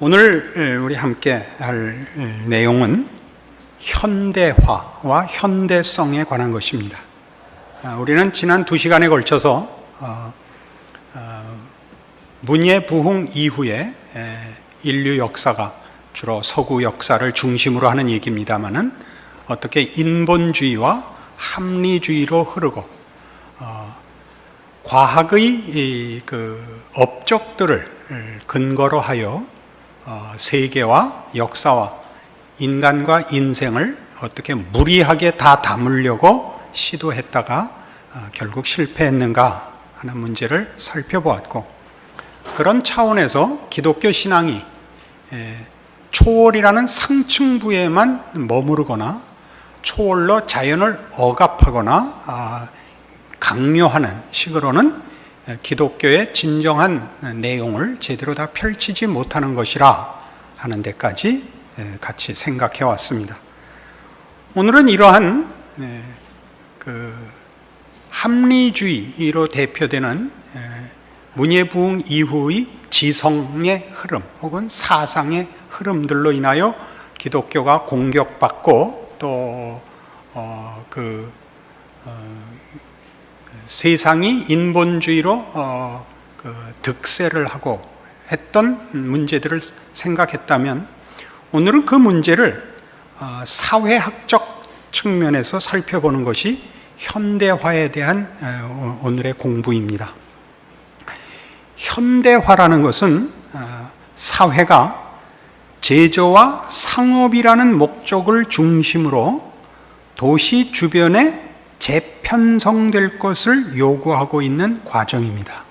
오늘 우리 함께 할 내용은 현대화와 현대성에 관한 것입니다. 우리는 지난 2시간에 걸쳐서 문예부흥 이후에 인류 역사가 주로 서구 역사를 중심으로 하는 얘기입니다마는 어떻게 인본주의와 합리주의로 흐르고 과학의 그 업적들을 근거로 하여 세계와 역사와 인간과 인생을 어떻게 무리하게 다 담으려고 시도했다가 결국 실패했는가 하는 문제를 살펴보았고, 그런 차원에서 기독교 신앙이 초월이라는 상층부에만 머무르거나 초월로 자연을 억압하거나 강요하는 식으로는 기독교의 진정한 내용을 제대로 다 펼치지 못하는 것이라 하는 데까지 같이 생각해 왔습니다. 오늘은 이러한 합리주의로 대표되는 문예부흥 이후의 지성의 흐름 혹은 사상의 흐름들로 인하여 기독교가 공격받고 또 세상이 인본주의로 득세를 하고 했던 문제들을 생각했다면, 오늘은 그 문제를 사회학적 측면에서 살펴보는 것이 현대화에 대한 오늘의 공부입니다. 현대화라는 것은 사회가 제조와 상업이라는 목적을 중심으로 도시 주변에 재편성될 것을 요구하고 있는 과정입니다.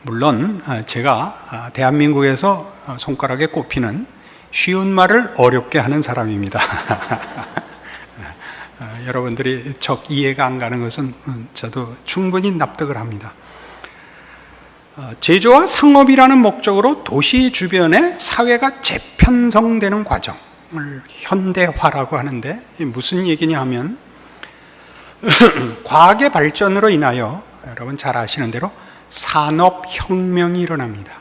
물론 제가 대한민국에서 손가락에 꼽히는 쉬운 말을 어렵게 하는 사람입니다. 여러분들이 적 이해가 안 가는 것은 저도 충분히 납득을 합니다. 제조와 상업이라는 목적으로 도시 주변에 사회가 재편성되는 과정을 현대화라고 하는데, 무슨 얘기냐 하면 과학의 발전으로 인하여 여러분 잘 아시는 대로 산업혁명이 일어납니다.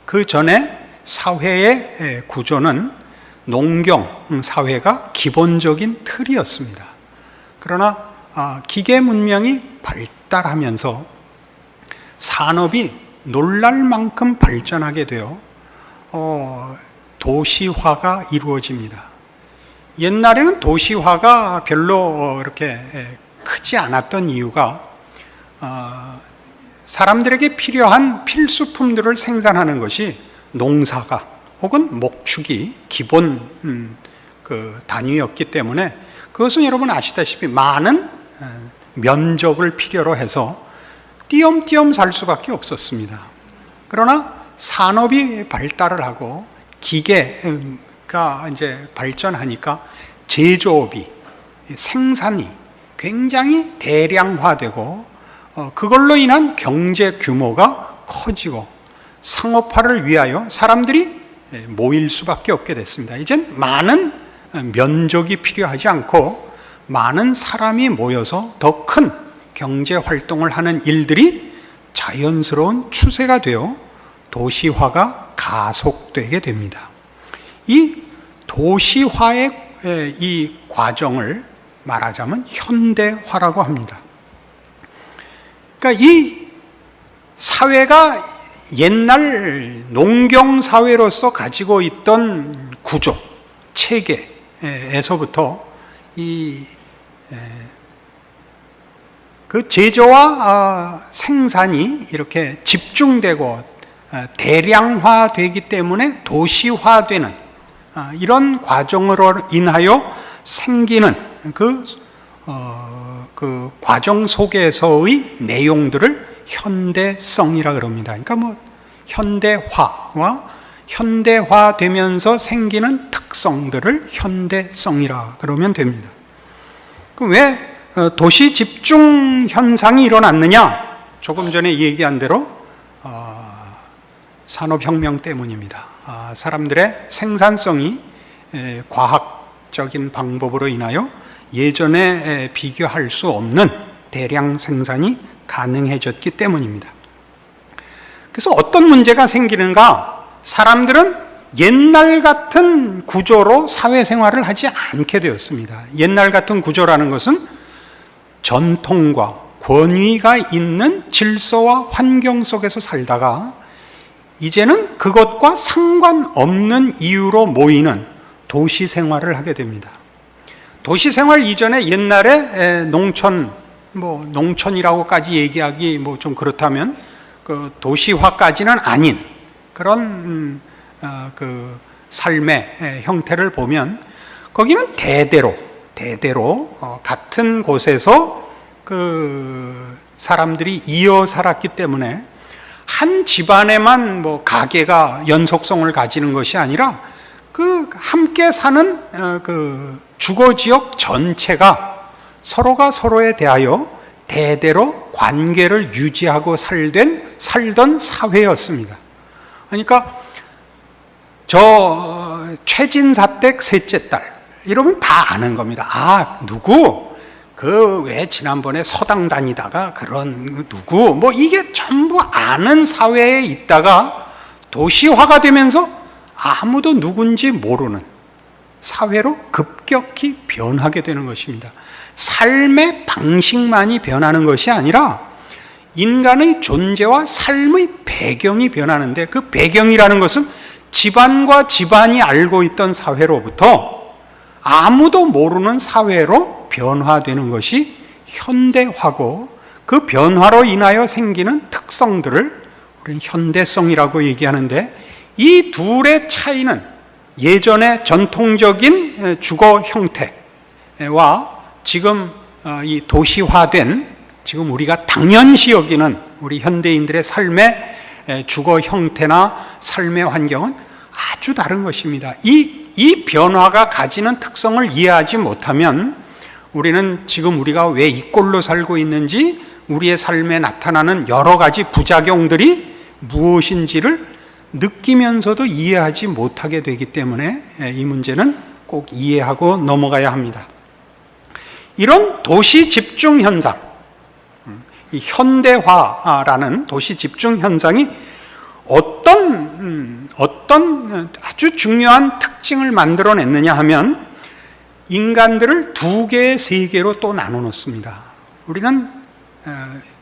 그 전에 사회의 구조는 농경 사회가 기본적인 틀이었습니다. 그러나 기계 문명이 발달하면서 산업이 놀랄 만큼 발전하게 되어 도시화가 이루어집니다. 옛날에는 도시화가 별로 이렇게 크지 않았던 이유가 사람들에게 필요한 필수품들을 생산하는 것이 농사가 혹은 목축이 기본 단위였기 때문에, 그것은 여러분 아시다시피 많은 면적을 필요로 해서 띄엄띄엄 살 수밖에 없었습니다. 그러나 산업이 발달을 하고 기계가 이제 발전하니까 제조업이, 생산이 굉장히 대량화되고 그걸로 인한 경제 규모가 커지고 상업화를 위하여 사람들이 모일 수밖에 없게 됐습니다. 이젠 많은 면적이 필요하지 않고 많은 사람이 모여서 더 큰 경제 활동을 하는 일들이 자연스러운 추세가 되어 도시화가 가속되게 됩니다. 이 도시화의 이 과정을 말하자면 현대화라고 합니다. 그러니까 이 사회가 옛날 농경사회로서 가지고 있던 구조, 체계에서부터 그 제조와 생산이 이렇게 집중되고 대량화되기 때문에 도시화되는 이런 과정으로 인하여 생기는 그 과정 속에서의 내용들을 현대성이라 그럽니다. 그러니까 현대화와 현대화되면서 생기는 특성들을 현대성이라 그러면 됩니다. 그럼 왜 도시 집중 현상이 일어났느냐? 조금 전에 얘기한 대로 산업혁명 때문입니다. 사람들의 생산성이 과학적인 방법으로 인하여 예전에 비교할 수 없는 대량 생산이 가능해졌기 때문입니다. 그래서 어떤 문제가 생기는가? 사람들은 옛날 같은 구조로 사회생활을 하지 않게 되었습니다. 옛날 같은 구조라는 것은 전통과 권위가 있는 질서와 환경 속에서 살다가 이제는 그것과 상관없는 이유로 모이는 도시 생활을 하게 됩니다. 도시 생활 이전에 옛날에 농촌이라고까지 얘기하기 좀 그렇다면 그 도시화까지는 아닌 그런 그 삶의 형태를 보면 거기는 대대로 같은 곳에서 그 사람들이 이어 살았기 때문에 한 집안에만 가게가 연속성을 가지는 것이 아니라 그 함께 사는 그 주거 지역 전체가 서로가 서로에 대하여 대대로 관계를 유지하고 살던 사회였습니다. 그러니까 저 최진사댁 셋째 딸 이러면 다 아는 겁니다. 아, 누구? 그 왜 지난번에 서당 다니다가 그런 누구? 이게 전부 아는 사회에 있다가 도시화가 되면서 아무도 누군지 모르는 사회로 급격히 변하게 되는 것입니다. 삶의 방식만이 변하는 것이 아니라 인간의 존재와 삶의 배경이 변하는데 그 배경이라는 것은 집안과 집안이 알고 있던 사회로부터 아무도 모르는 사회로 변화되는 것이 현대화고 그 변화로 인하여 생기는 특성들을 우리는 현대성이라고 얘기하는데 이 둘의 차이는 예전의 전통적인 주거 형태와 지금 이 도시화된 지금 우리가 당연시 여기는 우리 현대인들의 삶의 주거 형태나 삶의 환경은 아주 다른 것입니다. 이 변화가 가지는 특성을 이해하지 못하면 우리는 지금 우리가 왜 이 꼴로 살고 있는지 우리의 삶에 나타나는 여러 가지 부작용들이 무엇인지를 느끼면서도 이해하지 못하게 되기 때문에 이 문제는 꼭 이해하고 넘어가야 합니다. 이런 도시 집중 현상, 이 현대화라는 도시 집중 현상이 어떤 아주 중요한 특징을 만들어냈느냐 하면 인간들을 두 개, 세 개로 또 나눠 놓습니다. 우리는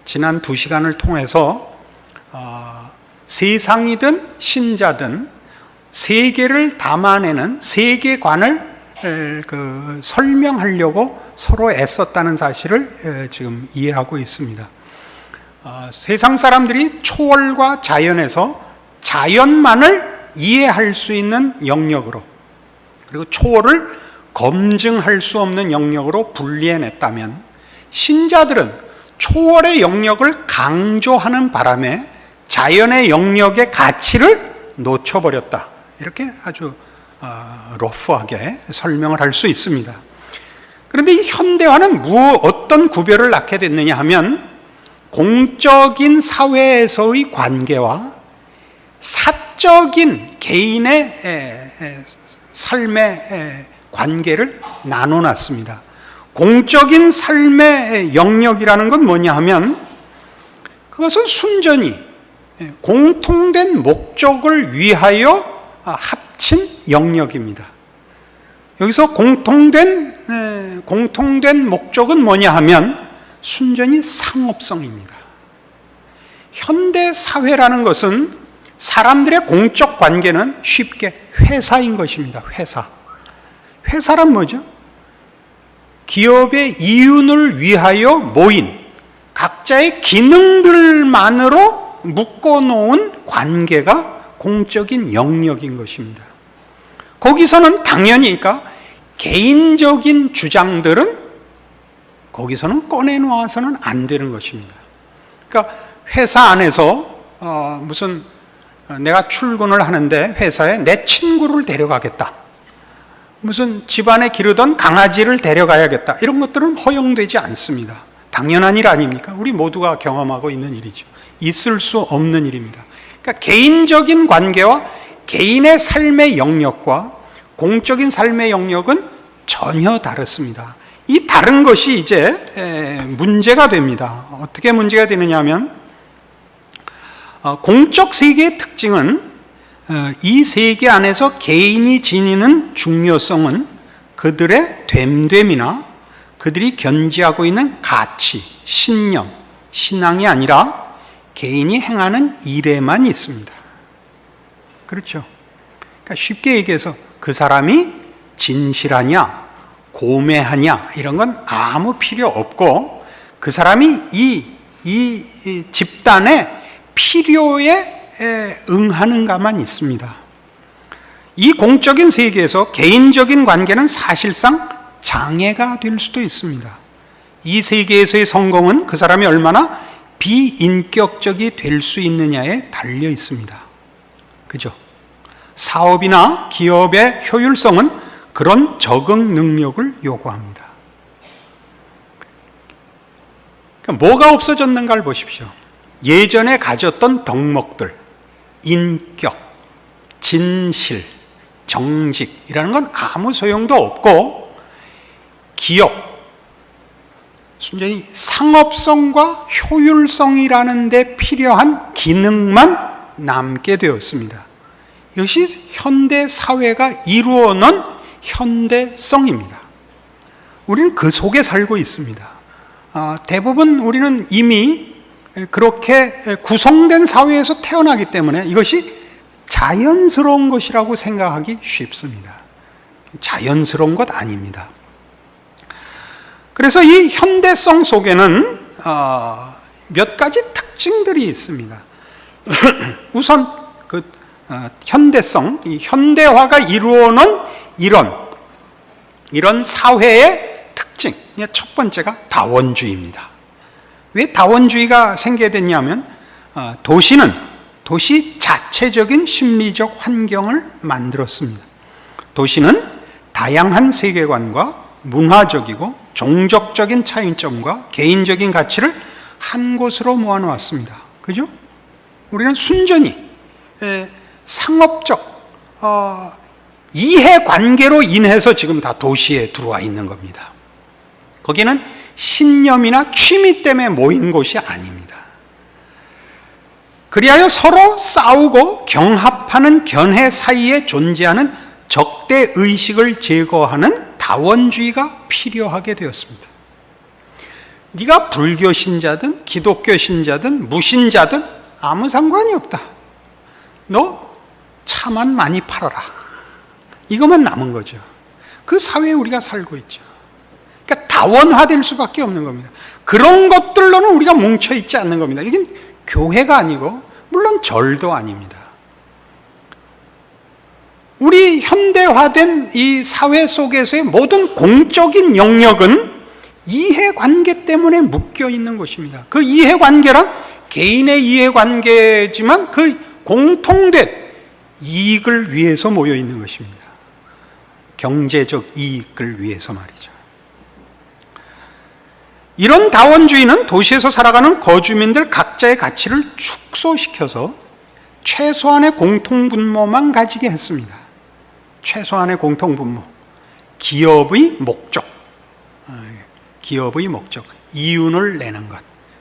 지난 2시간을 통해서 세상이든 신자든 세계를 담아내는 세계관을 설명하려고 서로 애썼다는 사실을 지금 이해하고 있습니다. 세상 사람들이 초월과 자연에서 자연만을 이해할 수 있는 영역으로 그리고 초월을 검증할 수 없는 영역으로 분리해냈다면 신자들은 초월의 영역을 강조하는 바람에 자연의 영역의 가치를 놓쳐버렸다. 이렇게 아주 러프하게 설명을 할 수 있습니다. 그런데 이 현대화는 어떤 구별을 낳게 됐느냐 하면 공적인 사회에서의 관계와 사적인 개인의 삶의 관계를 나눠놨습니다. 공적인 삶의 영역이라는 건 뭐냐 하면 그것은 순전히 공통된 목적을 위하여 합친 영역입니다. 여기서 공통된 목적은 뭐냐 하면 순전히 상업성입니다. 현대 사회라는 것은 사람들의 공적 관계는 쉽게 회사인 것입니다. 회사란 뭐죠? 기업의 이윤을 위하여 모인 각자의 기능들만으로 묶어놓은 관계가 공적인 영역인 것입니다. 거기서는 당연히 그러니까 개인적인 주장들은 거기서는 꺼내놓아서는 안 되는 것입니다. 그러니까 회사 안에서 무슨 내가 출근을 하는데 회사에 내 친구를 데려가겠다. 무슨 집안에 기르던 강아지를 데려가야겠다. 이런 것들은 허용되지 않습니다. 당연한 일 아닙니까? 우리 모두가 경험하고 있는 일이죠. 있을 수 없는 일입니다. 그러니까 개인적인 관계와 개인의 삶의 영역과 공적인 삶의 영역은 전혀 다릅니다. 이 다른 것이 이제 문제가 됩니다. 어떻게 문제가 되느냐 하면 공적 세계의 특징은 이 세계 안에서 개인이 지니는 중요성은 그들의 됨됨이나 그들이 견지하고 있는 가치, 신념, 신앙이 아니라 개인이 행하는 일에만 있습니다. 그렇죠? 그러니까 쉽게 얘기해서 그 사람이 진실하냐, 고매하냐 이런 건 아무 필요 없고 그 사람이 이 집단의 필요에 응하는가만 있습니다. 이 공적인 세계에서 개인적인 관계는 사실상 장애가 될 수도 있습니다. 이 세계에서의 성공은 그 사람이 얼마나 비인격적이 될 수 있느냐에 달려 있습니다. 그죠? 사업이나 기업의 효율성은 그런 적응 능력을 요구합니다. 그러니까 뭐가 없어졌는가를 보십시오. 예전에 가졌던 덕목들, 인격, 진실, 정직이라는 건 아무 소용도 없고 기업, 순전히 상업성과 효율성이라는 데 필요한 기능만 남게 되었습니다. 이것이 현대 사회가 이루어놓은 현대성입니다. 우리는 그 속에 살고 있습니다. 대부분 우리는 이미 그렇게 구성된 사회에서 태어나기 때문에 이것이 자연스러운 것이라고 생각하기 쉽습니다. 자연스러운 것 아닙니다. 그래서 이 현대성 속에는 몇 가지 특징들이 있습니다. 우선 그 현대성, 이 현대화가 이루어놓은 이런 사회의 특징, 첫 번째가 다원주의입니다. 왜 다원주의가 생겨야 됐냐면 도시 자체적인 심리적 환경을 만들었습니다. 도시는 다양한 세계관과 문화적이고 종족적인 차이점과 개인적인 가치를 한 곳으로 모아놓았습니다. 그죠? 우리는 순전히 상업적 이해관계로 인해서 지금 다 도시에 들어와 있는 겁니다. 거기는 신념이나 취미 때문에 모인 곳이 아닙니다. 그리하여 서로 싸우고 경합하는 견해 사이에 존재하는 적대의식을 제거하는 다원주의가 필요하게 되었습니다. 네가 불교 신자든 기독교 신자든 무신자든 아무 상관이 없다. 너 차만 많이 팔아라. 이것만 남은 거죠. 그 사회에 우리가 살고 있죠. 그러니까 다원화될 수밖에 없는 겁니다. 그런 것들로는 우리가 뭉쳐있지 않는 겁니다. 이게 교회가 아니고 물론 절도 아닙니다. 우리 현대화된 이 사회 속에서의 모든 공적인 영역은 이해관계 때문에 묶여있는 것입니다. 그 이해관계란 개인의 이해관계지만 그 공통된 이익을 위해서 모여있는 것입니다. 경제적 이익을 위해서 말이죠. 이런 다원주의는 도시에서 살아가는 거주민들 각자의 가치를 축소시켜서 최소한의 공통분모만 가지게 했습니다. 최소한의 공통분모, 기업의 목적, 이윤을 내는 것,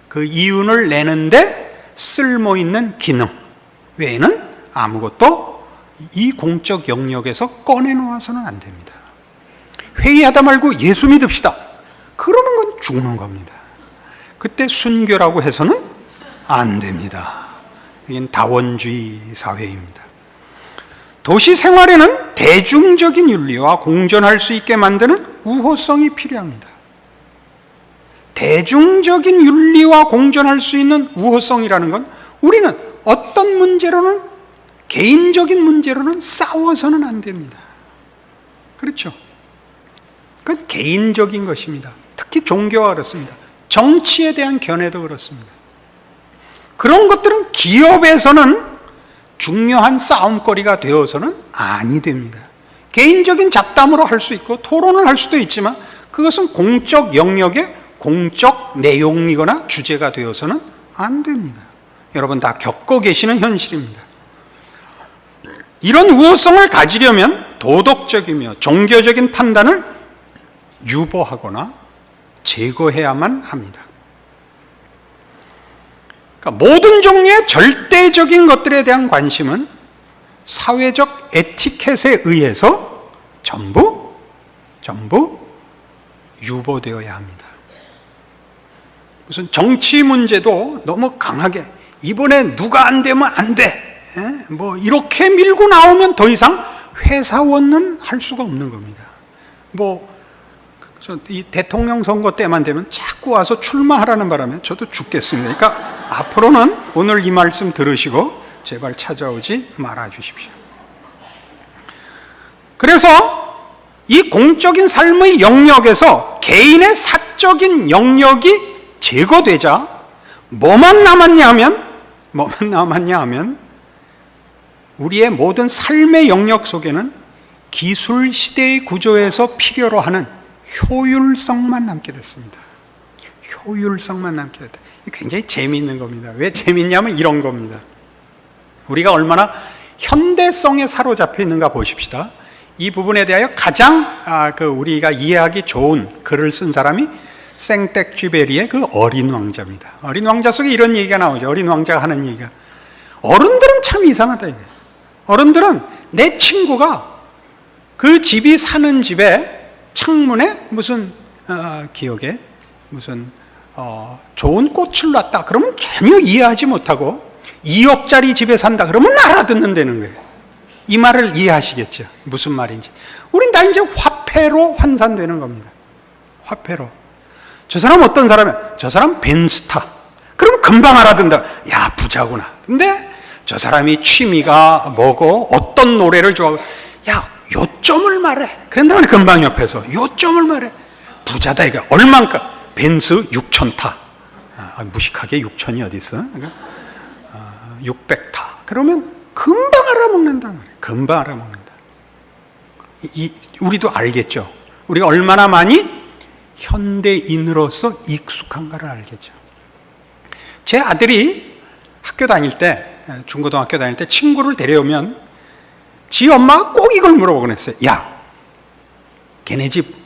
그 이윤을 내는데 쓸모있는 기능 외에는 아무것도 이 공적 영역에서 꺼내놓아서는 안 됩니다. 회의하다 말고 예수 믿읍시다. 그러는 건 죽는 겁니다. 그때 순교라고 해서는 안 됩니다. 이건 다원주의 사회입니다. 도시 생활에는 대중적인 윤리와 공존할 수 있게 만드는 우호성이 필요합니다. 대중적인 윤리와 공존할 수 있는 우호성이라는 건 우리는 어떤 문제로는 개인적인 문제로는 싸워서는 안 됩니다. 그렇죠? 그건 개인적인 것입니다. 특히 종교가 그렇습니다. 정치에 대한 견해도 그렇습니다. 그런 것들은 기업에서는 중요한 싸움거리가 되어서는 아니 됩니다. 개인적인 잡담으로 할 수 있고 토론을 할 수도 있지만 그것은 공적 영역의 공적 내용이거나 주제가 되어서는 안 됩니다. 여러분 다 겪고 계시는 현실입니다. 이런 우호성을 가지려면 도덕적이며 종교적인 판단을 유보하거나 제거해야만 합니다. 그러니까 모든 종류의 절대적인 것들에 대한 관심은 사회적 에티켓에 의해서 전부 유보되어야 합니다. 무슨 정치 문제도 너무 강하게 이번에 누가 안 되면 안 돼, 뭐 이렇게 밀고 나오면 더 이상 회사원은 할 수가 없는 겁니다. 이 대통령 선거 때만 되면 자꾸 와서 출마하라는 바람에 저도 죽겠습니다. 그러니까 앞으로는 오늘 이 말씀 들으시고 제발 찾아오지 말아 주십시오. 그래서 이 공적인 삶의 영역에서 개인의 사적인 영역이 제거되자 뭐만 남았냐 하면 우리의 모든 삶의 영역 속에는 기술 시대의 구조에서 필요로 하는 효율성만 남게 됐습니다. 효율성만 남게 됐다. 굉장히 재미있는 겁니다. 왜 재미있냐면 이런 겁니다. 우리가 얼마나 현대성에 사로잡혀 있는가 보십시다. 이 부분에 대하여 가장 우리가 이해하기 좋은 글을 쓴 사람이 생텍쥐베리의 그 어린 왕자입니다. 어린 왕자 속에 이런 얘기가 나오죠. 어린 왕자가 하는 얘기가, 어른들은 참 이상하다 이게. 어른들은 내 친구가 그 집이 사는 집에 창문에 무슨 기억에 무슨 좋은 꽃을 놨다 그러면 전혀 이해하지 못하고 2억짜리 집에 산다 그러면 알아듣는다는 거예요. 이 말을 이해하시겠죠? 무슨 말인지. 우린 다 이제 화폐로 환산되는 겁니다. 화폐로. 저 사람 어떤 사람이야? 저 사람 벤스타. 그럼 금방 알아듣는다. 야, 부자구나. 근데 저 사람이 취미가 뭐고 어떤 노래를 좋아하고, 야, 요점을 말해. 그런다면 금방 옆에서 요점을 말해. 부자다 이거. 얼만큼? 벤츠 6,000타. 무식하게 6,000이 어디 있어? 600타. 그러면 금방 알아먹는다 말이에요. 금방 알아먹는다. 우리도 알겠죠. 우리가 얼마나 많이 현대인으로서 익숙한가를 알겠죠. 제 아들이 학교 다닐 때, 중고등학교 다닐 때 친구를 데려오면 지 엄마가 꼭 이걸 물어보곤 했어요. 야, 걔네 집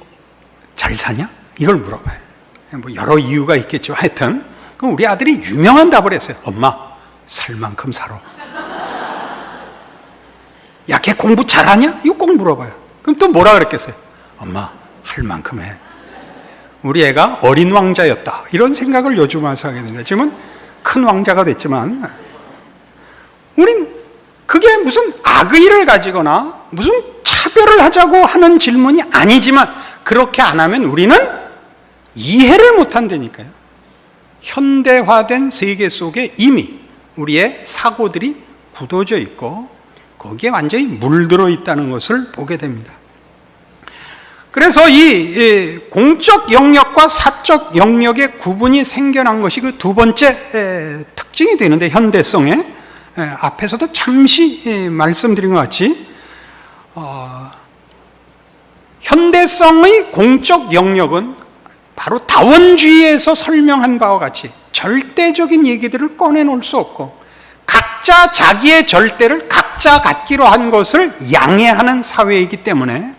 잘 사냐? 이걸 물어봐요. 뭐 여러 이유가 있겠죠. 하여튼 그럼 우리 아들이 유명한 답을 했어요. 엄마, 살 만큼 살아. 야, 걔 공부 잘하냐? 이거 꼭 물어봐요. 그럼 또 뭐라 그랬겠어요? 엄마, 할 만큼 해. 우리 애가 어린 왕자였다, 이런 생각을 요즘 와서 하게 됩니다. 지금은 큰 왕자가 됐지만 우린 그게 무슨 악의를 가지거나 무슨 차별을 하자고 하는 질문이 아니지만 그렇게 안 하면 우리는 이해를 못한다니까요. 현대화된 세계 속에 이미 우리의 사고들이 굳어져 있고 거기에 완전히 물들어 있다는 것을 보게 됩니다. 그래서 이 공적 영역과 사적 영역의 구분이 생겨난 것이 그 두 번째 특징이 되는데, 현대성에 앞에서도 잠시 말씀드린 것 같이 현대성의 공적 영역은 바로 다원주의에서 설명한 바와 같이 절대적인 얘기들을 꺼내놓을 수 없고 각자 자기의 절대를 각자 갖기로 한 것을 양해하는 사회이기 때문에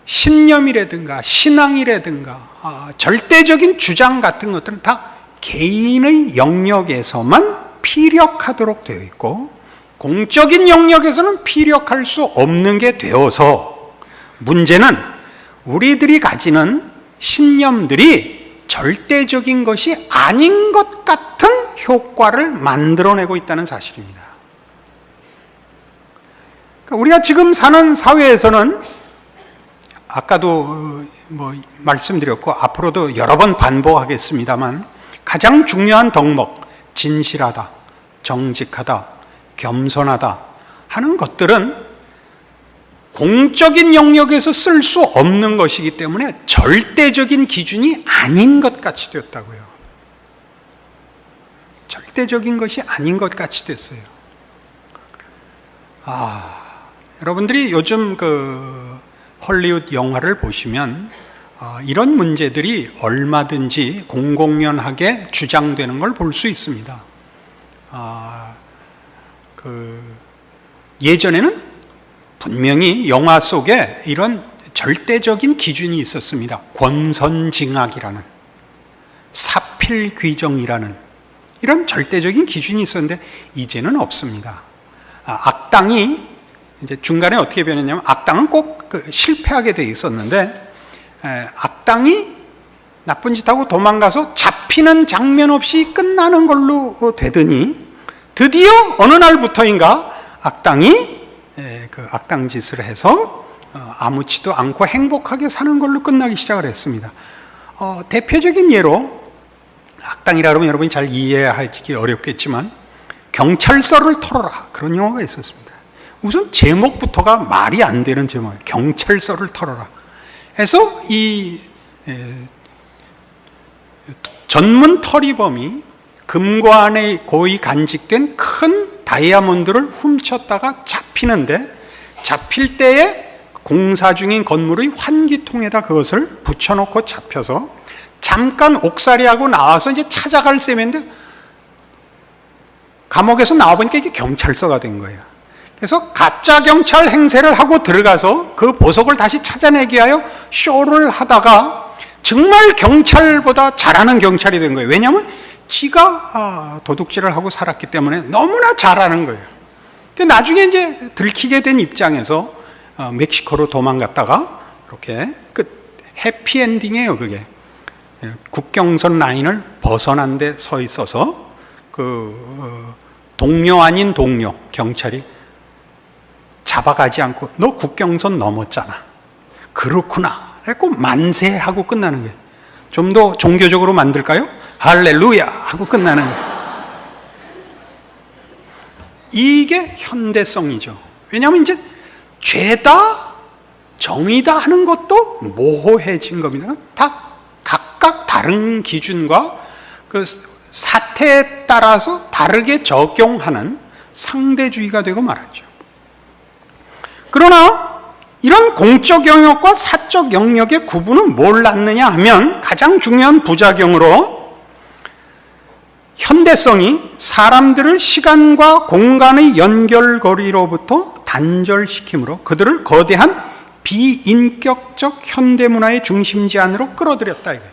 신념이라든가 신앙이라든가 절대적인 주장 같은 것들은 다 개인의 영역에서만 피력하도록 되어 있고 공적인 영역에서는 피력할 수 없는 게 되어서 문제는 우리들이 가지는 신념들이 절대적인 것이 아닌 것 같은 효과를 만들어내고 있다는 사실입니다. 그러니까 우리가 지금 사는 사회에서는 아까도 말씀드렸고 앞으로도 여러 번 반복하겠습니다만 가장 중요한 덕목, 진실하다, 정직하다, 겸손하다 하는 것들은 공적인 영역에서 쓸 수 없는 것이기 때문에 절대적인 기준이 아닌 것 같이 되었다고요. 절대적인 것이 아닌 것 같이 됐어요. 여러분들이 요즘 헐리우드 영화를 보시면 이런 문제들이 얼마든지 공공연하게 주장되는 걸 볼 수 있습니다. 예전에는 분명히 영화 속에 이런 절대적인 기준이 있었습니다. 권선징악이라는, 사필 자필 규정이라는 이런 절대적인 기준이 있었는데 이제는 없습니다. 악당이 이제 중간에 어떻게 변했냐면, 악당은 꼭 실패하게 돼 있었는데, 악당이 나쁜 짓 하고 도망가서 잡히는 장면 없이 끝나는 걸로 되더니 드디어 어느 날부터인가 악당이 그 악당 짓을 해서 아무렇지도 않고 행복하게 사는 걸로 끝나기 시작을 했습니다. 대표적인 예로, 악당이라 그러면 여러분이 잘 이해하기 어렵겠지만 경찰서를 털어라, 그런 영화가 있었습니다. 우선 제목부터가 말이 안 되는 제목이에요. 경찰서를 털어라 해서 이 전문 털이범이 금관에 고이 간직된 큰 다이아몬드를 훔쳤다가 잡히는데, 잡힐 때에 공사 중인 건물의 환기통에다 그것을 붙여놓고 잡혀서 잠깐 옥살이하고 나와서 이제 찾아갈 셈인데 감옥에서 나와보니까 이게 경찰서가 된 거예요. 그래서 가짜 경찰 행세를 하고 들어가서 그 보석을 다시 찾아내기 위하여 쇼를 하다가 정말 경찰보다 잘하는 경찰이 된 거예요. 왜냐하면 지가 도둑질을 하고 살았기 때문에 너무나 잘하는 거예요. 근데 나중에 이제 들키게 된 입장에서 멕시코로 도망갔다가 이렇게 해피엔딩이에요. 그게 국경선 라인을 벗어난 데 서 있어서 동료 아닌 동료 경찰이 잡아가지 않고 너 국경선 넘었잖아. 그렇구나. 그래서 만세하고 끝나는 거예요. 좀 더 종교적으로 만들까요? 할렐루야 하고 끝나는 거예요. 이게 현대성이죠. 왜냐하면 이제 죄다 정의다 하는 것도 모호해진 겁니다. 다 각각 다른 기준과 그 사태에 따라서 다르게 적용하는 상대주의가 되고 말았죠. 그러나 이런 공적 영역과 사적 영역의 구분은 뭘 낳느냐 하면, 가장 중요한 부작용으로 현대성이 사람들을 시간과 공간의 연결고리로부터 단절시키므로 그들을 거대한 비인격적 현대문화의 중심지 안으로 끌어들였다. 이게.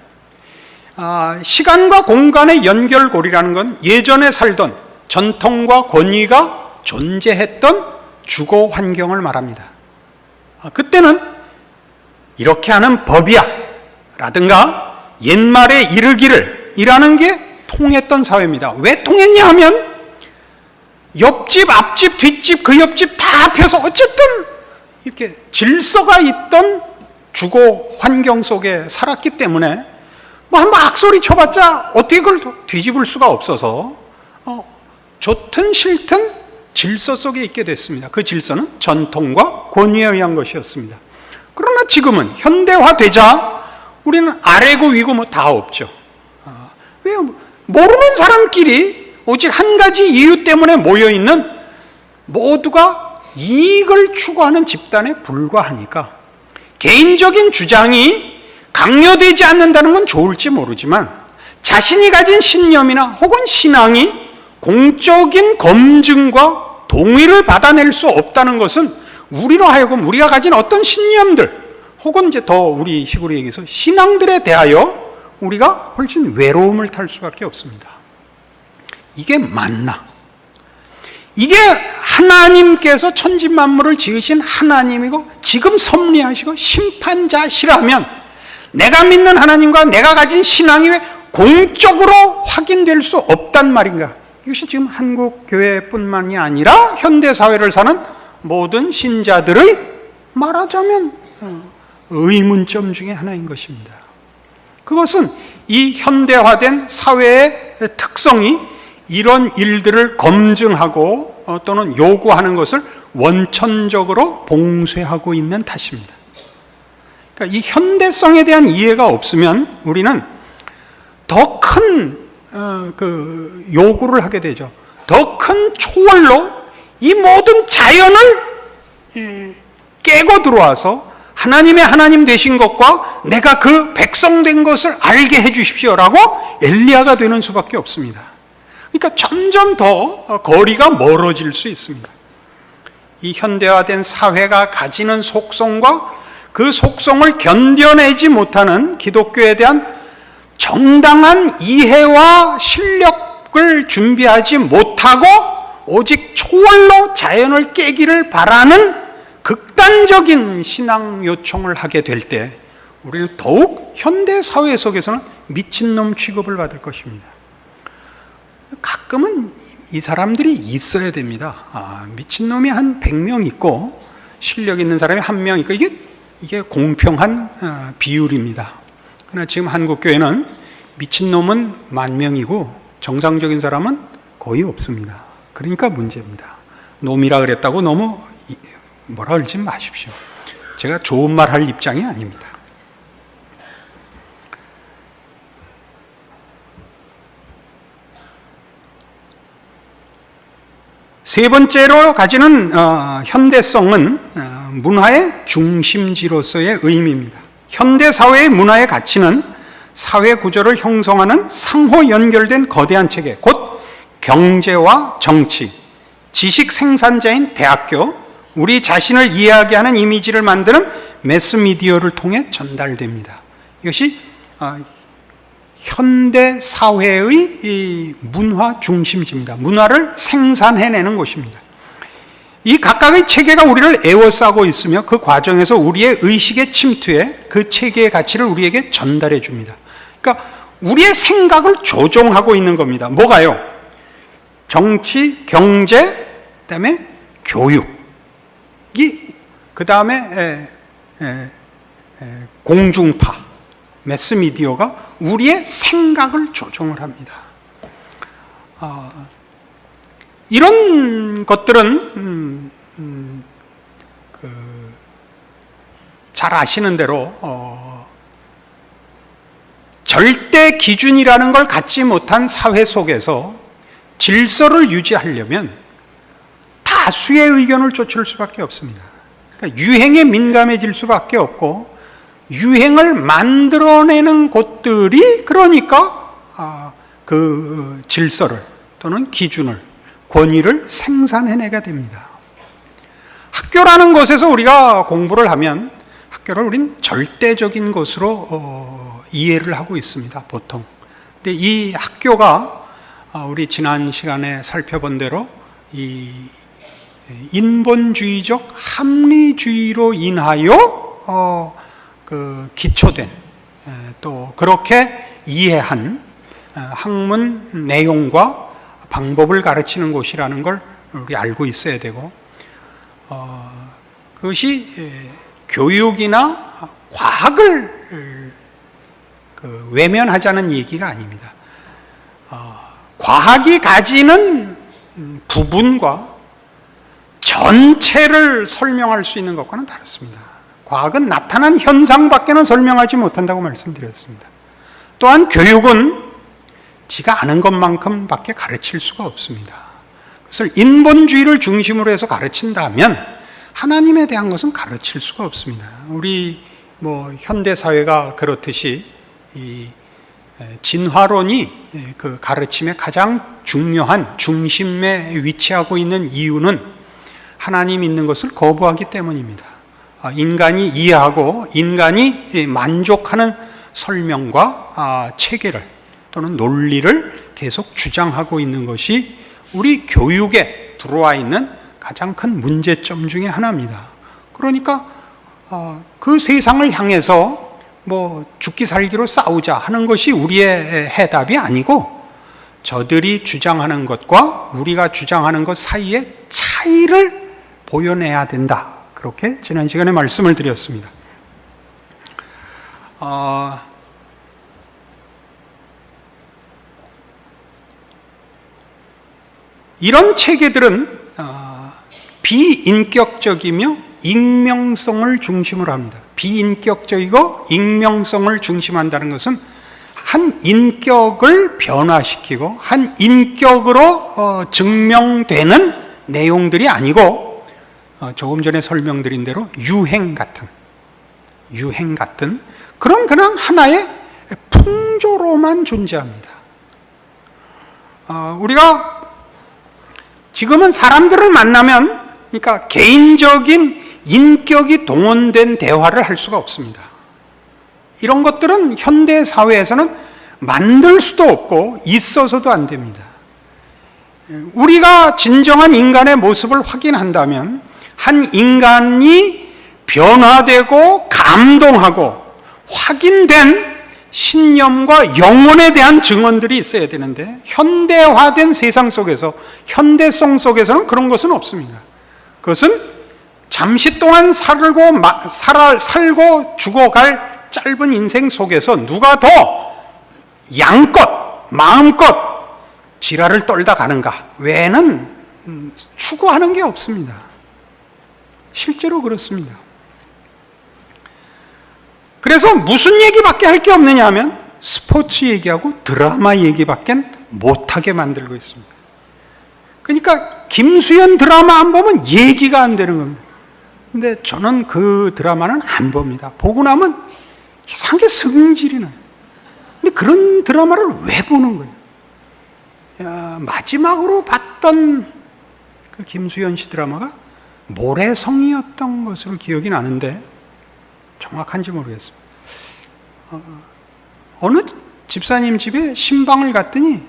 시간과 공간의 연결고리라는 건 예전에 살던 전통과 권위가 존재했던 주거 환경을 말합니다. 그때는 이렇게 하는 법이야 라든가 옛말에 이르기를 이라는 게 통했던 사회입니다. 왜 통했냐 하면 옆집, 앞집, 뒷집, 그 옆집 다 합해서 어쨌든 이렇게 질서가 있던 주거 환경 속에 살았기 때문에 뭐 한번 악소리 쳐봤자 어떻게 그걸 뒤집을 수가 없어서 좋든 싫든 질서 속에 있게 됐습니다. 그 질서는 전통과 권위에 의한 것이었습니다. 그러나 지금은 현대화되자 우리는 아래고 위고 뭐 다 없죠. 왜요? 모르는 사람끼리 오직 한 가지 이유 때문에 모여있는, 모두가 이익을 추구하는 집단에 불과하니까 개인적인 주장이 강요되지 않는다는 건 좋을지 모르지만 자신이 가진 신념이나 혹은 신앙이 공적인 검증과 동의를 받아낼 수 없다는 것은 우리로 하여금 우리가 가진 어떤 신념들 혹은 이제 더 우리 식으로 얘기해서 신앙들에 대하여 우리가 훨씬 외로움을 탈 수밖에 없습니다. 이게 맞나? 이게 하나님께서 천지만물을 지으신 하나님이고 지금 섭리하시고 심판자시라면 내가 믿는 하나님과 내가 가진 신앙이 왜 공적으로 확인될 수 없단 말인가? 이것이 지금 한국 교회뿐만이 아니라 현대사회를 사는 모든 신자들의 말하자면 의문점 중에 하나인 것입니다. 그것은 이 현대화된 사회의 특성이 이런 일들을 검증하고 또는 요구하는 것을 원천적으로 봉쇄하고 있는 탓입니다. 그러니까 이 현대성에 대한 이해가 없으면 우리는 더 큰 요구를 하게 되죠. 더 큰 초월로 이 모든 자연을 깨고 들어와서 하나님의 하나님 되신 것과 내가 그 백성된 것을 알게 해 주십시오라고 엘리야가 되는 수밖에 없습니다. 그러니까 점점 더 거리가 멀어질 수 있습니다. 이 현대화된 사회가 가지는 속성과 그 속성을 견뎌내지 못하는 기독교에 대한 정당한 이해와 실력을 준비하지 못하고 오직 초월로 자연을 깨기를 바라는 극단적인 신앙 요청을 하게 될 때 우리는 더욱 현대 사회 속에서는 미친놈 취급을 받을 것입니다. 가끔은 이 사람들이 있어야 됩니다. 미친놈이 한 100명 있고 실력 있는 사람이 1명 있고 이게 공평한 비율입니다. 그러나 지금 한국교회는 미친놈은 10,000명이고 정상적인 사람은 거의 없습니다. 그러니까 문제입니다. 놈이라 그랬다고 너무 뭐라 그러지 마십시오. 제가 좋은 말 할 입장이 아닙니다. 세 번째로 가지는 현대성은 문화의 중심지로서의 의미입니다. 현대 사회의 문화의 가치는 사회 구조를 형성하는 상호 연결된 거대한 체계, 곧 경제와 정치, 지식 생산자인 대학교, 우리 자신을 이해하게 하는 이미지를 만드는 매스미디어를 통해 전달됩니다. 이것이 현대 사회의 이 문화 중심지입니다. 문화를 생산해내는 것입니다. 이 각각의 체계가 우리를 에워싸고 있으며 그 과정에서 우리의 의식의 침투에 그 체계의 가치를 우리에게 전달해 줍니다. 그러니까 우리의 생각을 조종하고 있는 겁니다. 뭐가요? 정치, 경제, 그다음에 교육, 그 다음에 공중파, 매스미디어가 우리의 생각을 조종을 합니다. 이런 것들은 잘 아시는 대로 절대 기준이라는 걸 갖지 못한 사회 속에서 질서를 유지하려면 다수의 의견을 쫓을 수밖에 없습니다. 그러니까 유행에 민감해질 수밖에 없고 유행을 만들어내는 곳들이 그러니까 그 질서를 또는 기준을, 권위를 생산해내게 됩니다. 학교라는 곳에서 우리가 공부를 하면 학교를 우린 절대적인 것으로 이해를 하고 있습니다, 보통. 근데 이 학교가 우리 지난 시간에 살펴본 대로 이 인본주의적 합리주의로 인하여 기초된 또 그렇게 이해한 학문 내용과 방법을 가르치는 곳이라는 걸 우리 알고 있어야 되고 그것이 교육이나 과학을 외면하자는 얘기가 아닙니다. 과학이 가지는 부분과 전체를 설명할 수 있는 것과는 다릅니다. 과학은 나타난 현상밖에는 설명하지 못한다고 말씀드렸습니다. 또한 교육은 지가 아는 것만큼밖에 가르칠 수가 없습니다. 그래서 인본주의를 중심으로 해서 가르친다면 하나님에 대한 것은 가르칠 수가 없습니다. 우리 현대 사회가 그렇듯이 이 진화론이 그 가르침의 가장 중요한 중심에 위치하고 있는 이유는 하나님 있는 것을 거부하기 때문입니다. 인간이 이해하고 인간이 만족하는 설명과 체계를 또는 논리를 계속 주장하고 있는 것이 우리 교육에 들어와 있는 가장 큰 문제점 중에 하나입니다. 그러니까 그 세상을 향해서 죽기 살기로 싸우자 하는 것이 우리의 해답이 아니고 저들이 주장하는 것과 우리가 주장하는 것 사이의 차이를 보여내야 된다. 그렇게 지난 시간에 말씀을 드렸습니다. 이런 체계들은 비인격적이며 익명성을 중심으로 합니다. 비인격적이고 익명성을 중심한다는 것은 한 인격을 변화시키고 한 인격으로 증명되는 내용들이 아니고 조금 전에 설명드린 대로 유행 같은 그냥 하나의 풍조로만 존재합니다. 우리가 지금은 사람들을 만나면 그러니까 개인적인 인격이 동원된 대화를 할 수가 없습니다. 이런 것들은 현대 사회에서는 만들 수도 없고 있어서도 안 됩니다. 우리가 진정한 인간의 모습을 확인한다면 한 인간이 변화되고 감동하고 확인된 신념과 영혼에 대한 증언들이 있어야 되는데 현대화된 세상 속에서, 현대성 속에서는 그런 것은 없습니다. 그것은 잠시 동안 살고 죽어갈 짧은 인생 속에서 누가 더 양껏 마음껏 지랄을 떨다 가는가 외에는 추구하는 게 없습니다. 실제로 그렇습니다. 그래서 무슨 얘기밖에 할 게 없느냐 하면 스포츠 얘기하고 드라마 얘기밖에 못하게 만들고 있습니다. 그러니까 김수현 드라마 안 보면 얘기가 안 되는 겁니다. 근데 저는 그 드라마는 안 봅니다. 보고 나면 이상하게 성질이 나요. 근데 그런 드라마를 왜 보는 거예요? 마지막으로 봤던 그 김수현 씨 드라마가 모래성이었던 것으로 기억이 나는데 정확한지 모르겠습니다. 어느 집사님 집에 신방을 갔더니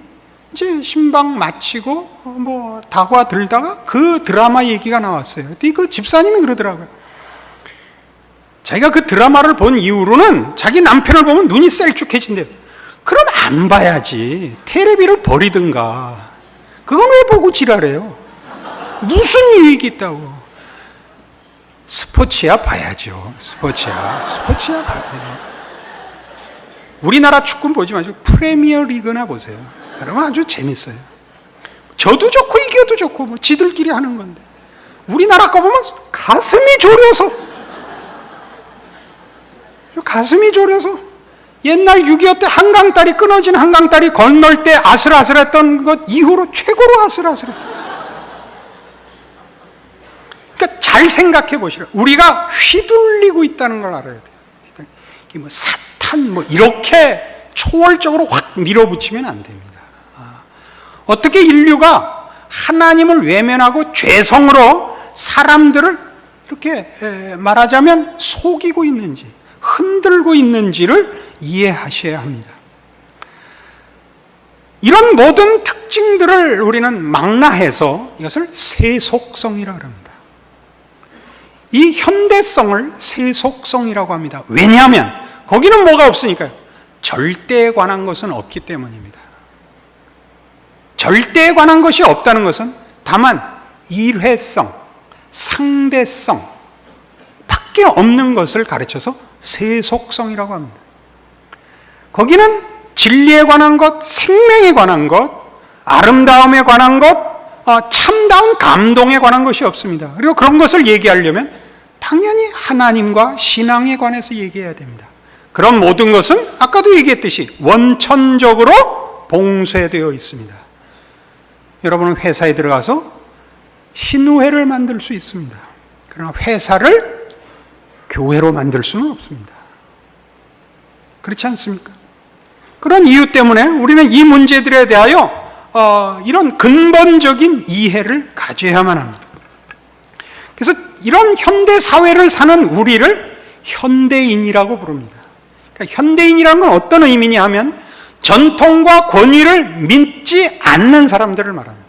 이제 신방 마치고 다과 들다가 그 드라마 얘기가 나왔어요. 그 집사님이 그러더라고요. 자기가 그 드라마를 본 이후로는 자기 남편을 보면 눈이 셀쭉해진대요. 그럼 안 봐야지. 테레비를 버리든가. 그건 왜 보고 지랄해요? 무슨 유익이 있다고. 스포츠야 봐야죠. 스포츠야 봐야죠. 우리나라 축구는 보지 마시고 프리미어 리그나 보세요. 그러면 아주 재밌어요. 져도 좋고 이겨도 좋고 지들끼리 하는 건데 우리나라 거 보면 가슴이 졸여서 옛날 6.25 때 한강다리 끊어진 한강다리 건널 때 아슬아슬했던 것 이후로 최고로 아슬아슬해. 그러니까 잘 생각해 보시라. 우리가 휘둘리고 있다는 걸 알아야 돼요. 사탄 이렇게 초월적으로 확 밀어붙이면 안 됩니다. 어떻게 인류가 하나님을 외면하고 죄성으로 사람들을 이렇게 말하자면 속이고 있는지, 흔들고 있는지를 이해하셔야 합니다. 이런 모든 특징들을 우리는 망라해서 이것을 세속성이라고 합니다. 이 현대성을 세속성이라고 합니다. 왜냐하면 거기는 뭐가 없으니까요. 절대에 관한 것은 없기 때문입니다. 절대에 관한 것이 없다는 것은 다만 일회성, 상대성 밖에 없는 것을 가르쳐서 세속성이라고 합니다. 거기는 진리에 관한 것, 생명에 관한 것, 아름다움에 관한 것, 참다운 감동에 관한 것이 없습니다. 그리고 그런 것을 얘기하려면 당연히 하나님과 신앙에 관해서 얘기해야 됩니다. 그런 모든 것은 아까도 얘기했듯이 원천적으로 봉쇄되어 있습니다. 여러분은 회사에 들어가서 신우회를 만들 수 있습니다. 그러나 회사를 교회로 만들 수는 없습니다. 그렇지 않습니까? 그런 이유 때문에 우리는 이 문제들에 대하여 이런 근본적인 이해를 가져야만 합니다. 그래서 이런 현대 사회를 사는 우리를 현대인이라고 부릅니다. 그러니까 현대인이라는 건 어떤 의미냐 하면 전통과 권위를 믿지 않는 사람들을 말합니다.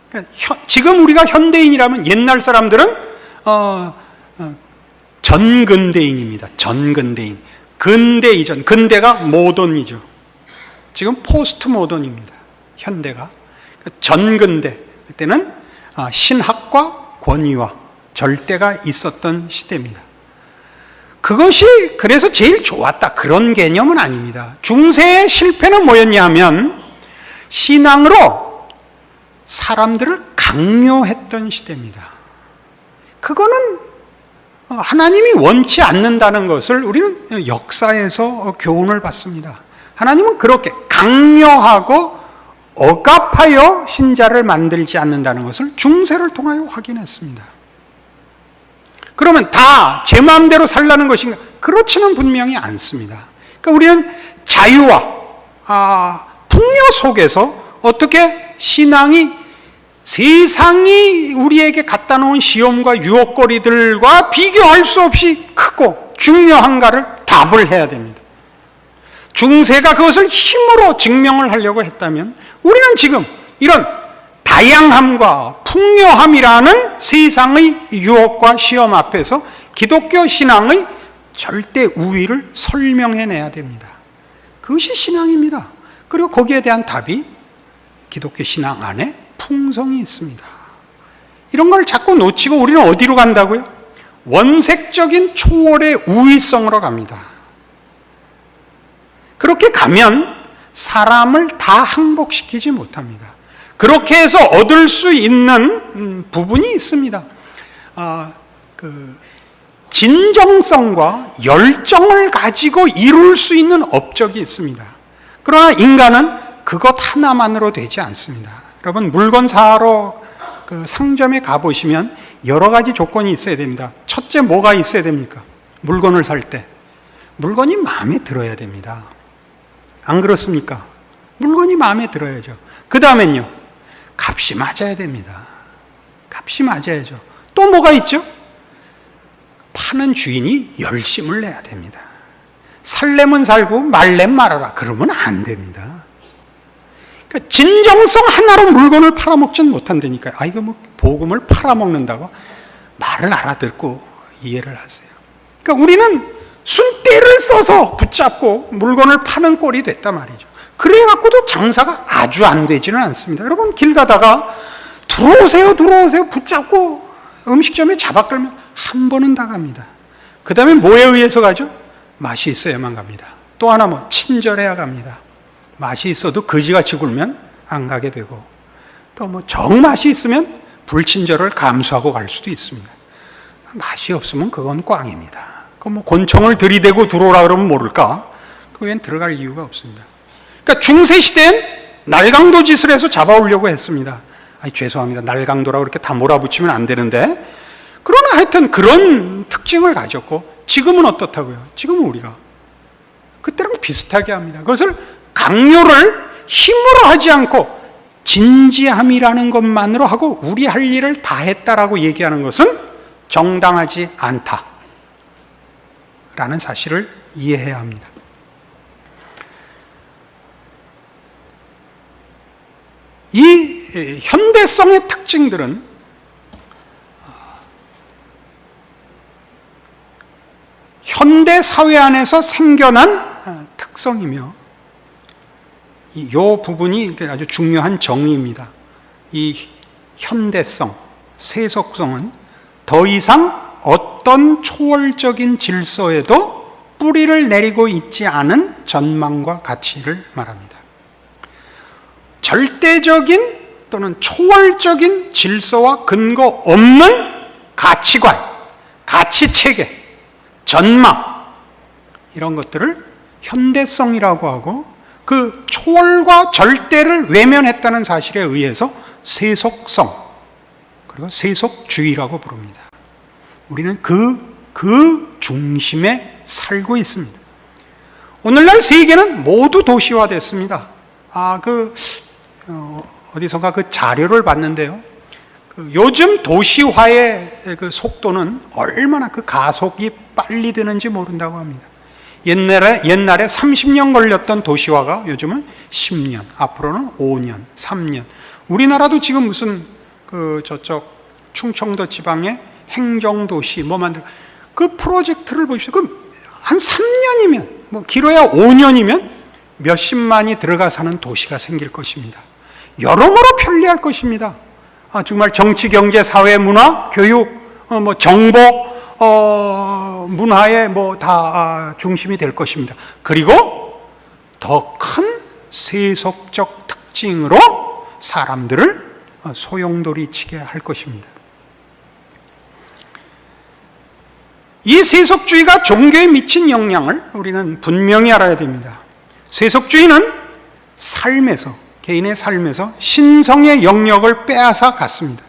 그러니까 지금 우리가 현대인이라면 옛날 사람들은 전근대인입니다. 전근대인. 근대 이전, 근대가 모던이죠. 지금 포스트 모던입니다. 현대가. 전근대, 그때는 신학과 권위와 절대가 있었던 시대입니다. 그것이 그래서 제일 좋았다 그런 개념은 아닙니다. 중세의 실패는 뭐였냐 하면 신앙으로 사람들을 강요했던 시대입니다. 그거는 하나님이 원치 않는다는 것을 우리는 역사에서 교훈을 받습니다. 하나님은 그렇게 강요하고 억압하여 신자를 만들지 않는다는 것을 중세를 통하여 확인했습니다. 그러면 다 제 마음대로 살라는 것인가? 그렇지는 분명히 않습니다. 그러니까 우리는 자유와 풍요 속에서 어떻게 신앙이 세상이 우리에게 갖다 놓은 시험과 유혹거리들과 비교할 수 없이 크고 중요한가를 답을 해야 됩니다. 중세가 그것을 힘으로 증명을 하려고 했다면 우리는 지금 이런 다양함과 풍요함이라는 세상의 유혹과 시험 앞에서 기독교 신앙의 절대 우위를 설명해내야 됩니다. 그것이 신앙입니다. 그리고 거기에 대한 답이 기독교 신앙 안에 풍성이 있습니다. 이런 걸 자꾸 놓치고 우리는 어디로 간다고요? 원색적인 초월의 우위성으로 갑니다. 그렇게 가면 사람을 다 항복시키지 못합니다. 그렇게 해서 얻을 수 있는 부분이 있습니다. 진정성과 열정을 가지고 이룰 수 있는 업적이 있습니다. 그러나 인간은 그것 하나만으로 되지 않습니다. 여러분, 물건 사러 그 상점에 가보시면 여러 가지 조건이 있어야 됩니다. 첫째, 뭐가 있어야 됩니까? 물건을 살 때 물건이 마음에 들어야 됩니다. 안 그렇습니까? 물건이 마음에 들어야죠. 그 다음엔요, 값이 맞아야 됩니다. 값이 맞아야죠. 또 뭐가 있죠? 파는 주인이 열심을 내야 됩니다. 살려면 살고 말려면 말아라. 그러면 안 됩니다. 그러니까 진정성 하나로 물건을 팔아먹지는 못한다니까요. 아, 이거 뭐 복음을 팔아먹는다고? 말을 알아듣고 이해를 하세요. 그러니까 우리는 순대를 써서 붙잡고 물건을 파는 꼴이 됐단 말이죠. 그래갖고도 장사가 아주 안 되지는 않습니다. 여러분, 길 가다가 들어오세요 붙잡고 음식점에 잡아 끌면 한 번은 다 갑니다. 그 다음에 뭐에 의해서 가죠? 맛이 있어야만 갑니다. 또 하나 뭐 친절해야 갑니다. 맛이 있어도 거지같이 굴면 안 가게 되고, 또 뭐 정맛이 있으면 불친절을 감수하고 갈 수도 있습니다. 맛이 없으면 그건 꽝입니다. 그 뭐 곤청을 들이대고 들어오라 그러면 모를까? 그 외엔 들어갈 이유가 없습니다. 그러니까 중세 시대엔 날강도 짓을 해서 잡아오려고 했습니다. 아니, 죄송합니다. 날강도라고 그렇게 다 몰아붙이면 안 되는데, 그러나 하여튼 그런 특징을 가졌고, 지금은 어떻다고요? 지금은 우리가 그때랑 비슷하게 합니다. 그것을 강요를 힘으로 하지 않고 진지함이라는 것만으로 하고 우리 할 일을 다 했다라고 얘기하는 것은 정당하지 않다라는 사실을 이해해야 합니다. 이 현대성의 특징들은 현대 사회 안에서 생겨난 특성이며, 이 부분이 아주 중요한 정의입니다. 이 현대성, 세속성은 더 이상 어떤 초월적인 질서에도 뿌리를 내리고 있지 않은 전망과 가치를 말합니다. 절대적인 또는 초월적인 질서와 근거 없는 가치관, 가치체계, 전망, 이런 것들을 현대성이라고 하고, 그 초월과 절대를 외면했다는 사실에 의해서 세속성, 그리고 세속주의라고 부릅니다. 우리는 그 중심에 살고 있습니다. 오늘날 세계는 모두 도시화됐습니다. 어디선가 그 자료를 봤는데요. 요즘 도시화의 그 속도는 얼마나 그 가속이 빨리 드는지 모른다고 합니다. 옛날에 30년 걸렸던 도시화가 요즘은 10년, 앞으로는 5년, 3년. 우리나라도 지금 무슨 저쪽 충청도 지방의 행정도시 만들, 그 프로젝트를 보십시오. 한 3년이면, 길어야 5년이면 몇십만이 들어가 사는 도시가 생길 것입니다. 여러모로 편리할 것입니다. 정말 정치, 경제, 사회, 문화, 교육, 정보, 문화의 다 중심이 될 것입니다. 그리고 더 큰 세속적 특징으로 사람들을 소용돌이치게 할 것입니다. 이 세속주의가 종교에 미친 영향을 우리는 분명히 알아야 됩니다. 세속주의는 개인의 삶에서 신성의 영역을 빼앗아 갔습니다.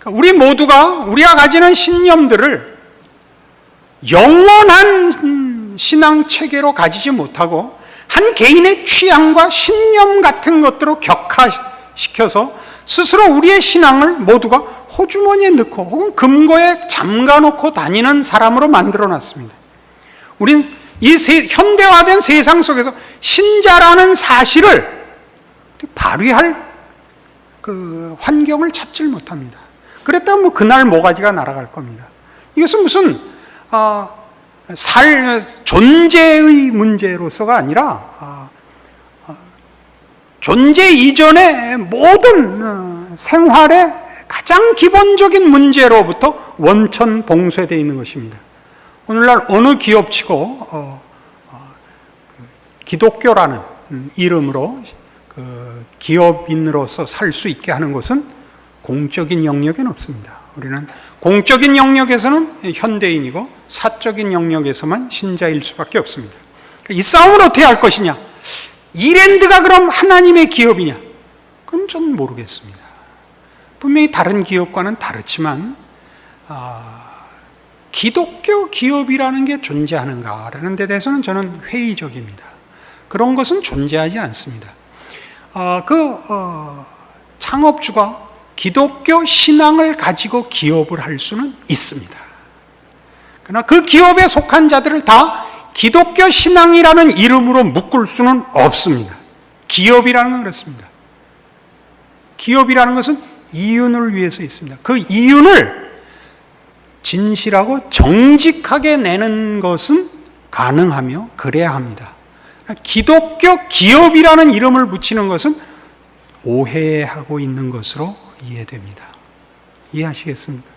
우리 모두가 우리가 가지는 신념들을 영원한 신앙 체계로 가지지 못하고 한 개인의 취향과 신념 같은 것들로 격화시켜서 스스로 우리의 신앙을 모두가 호주머니에 넣고 혹은 금고에 잠가놓고 다니는 사람으로 만들어놨습니다. 우린 이 현대화된 세상 속에서 신자라는 사실을 발휘할 그 환경을 찾질 못합니다. 그랬다면 뭐 그날 모가지가 날아갈 겁니다. 이것은 무슨 존재의 문제로서가 아니라 존재 이전의 모든 생활의 가장 기본적인 문제로부터 원천봉쇄되어 있는 것입니다. 오늘날 어느 기업치고 기독교라는 이름으로 그 기업인으로서 살 수 있게 하는 것은 공적인 영역에는 없습니다. 우리는 공적인 영역에서는 현대인이고 사적인 영역에서만 신자일 수밖에 없습니다. 이 싸움을 어떻게 할 것이냐? 이랜드가 그럼 하나님의 기업이냐? 그건 전 모르겠습니다. 분명히 다른 기업과는 다르지만 기독교 기업이라는 게 존재하는가라는 데 대해서는 저는 회의적입니다. 그런 것은 존재하지 않습니다. 창업주가 기독교 신앙을 가지고 기업을 할 수는 있습니다. 그러나 그 기업에 속한 자들을 다 기독교 신앙이라는 이름으로 묶을 수는 없습니다. 기업이라는 건 그렇습니다. 기업이라는 것은 이윤을 위해서 있습니다. 그 이윤을 진실하고 정직하게 내는 것은 가능하며 그래야 합니다. 기독교 기업이라는 이름을 붙이는 것은 오해하고 있는 것으로 이해됩니다. 이해하시겠습니까?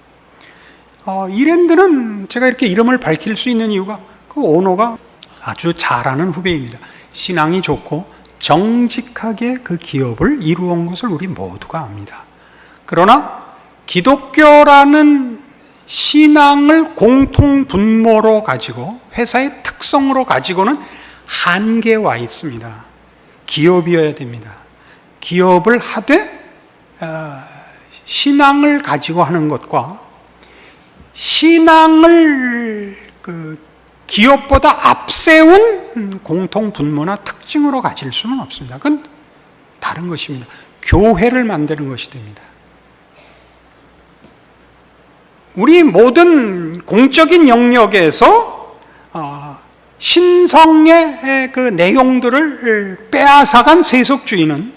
이랜드는 제가 이렇게 이름을 밝힐 수 있는 이유가 그 오너가 아주 잘하는 후배입니다. 신앙이 좋고 정직하게 그 기업을 이루어온 것을 우리 모두가 압니다. 그러나 기독교라는 신앙을 공통 분모로 가지고 회사의 특성으로 가지고는 한계에 와 있습니다. 기업이어야 됩니다. 기업을 하되 신앙을 가지고 하는 것과 신앙을 기업보다 앞세운 공통 분모나 특징으로 가질 수는 없습니다. 그건 다른 것입니다. 교회를 만드는 것이 됩니다. 우리 모든 공적인 영역에서 신성의 그 내용들을 빼앗아간 세속주의는